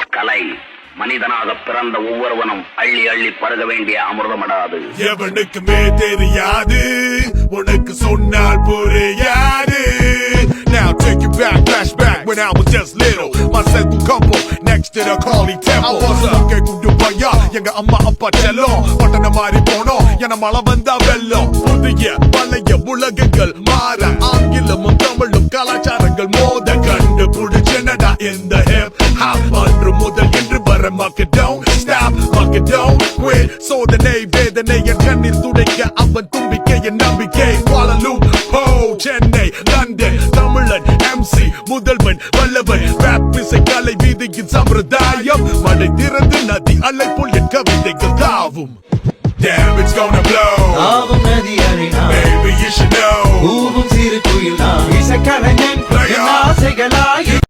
கலை மனிதனாக பிறந்த ஒவ்வொருவனும் அள்ளி அள்ளி பருக வேண்டிய அமிர்தமடாது. எவனுக்குமே தெரியாது, உனக்கு சொன்னால் புரியாது. Now take you back, flashback when I was just little. Myself a couple next to the Kali temple. I was a good boy, எங்க அம்மா அப்பா செல்லம். பட்டண மாறி போனோம், என மழை வந்தா வெள்ளம். புதிய பழைய உலகங்கள் மாற, ஆங்கிலமும் தமிழும் கலாச்சாரங்கள் மோத கண்டுபிடிச்சனடா இந்த ஹிப் ஹாப். அன்று முதல் என்று வர மக்கள் don't stop, மக்கள் don't quit. சோதனை வேதனை என் கண்ணீர் துடைக்க அவன் தும்பிக்கை என் நம்பிக்கை. Kuala-Lumpur, சென்னை, லண்டன், தமிழன் MC முதல்வன் வல்லவன். ராப் இசை கலை வீதியின் சம்பிரதாயம். மழை திறந்து நதி அலை போல் என் கவிதைகள் தாவும். Damn, it's gonna blow. ஆவும் நதி அலைனா Baby, you should know. ஊவும் சிறு குயில் நான் இசைக்கலைஞன் என் ஆசைகளாய்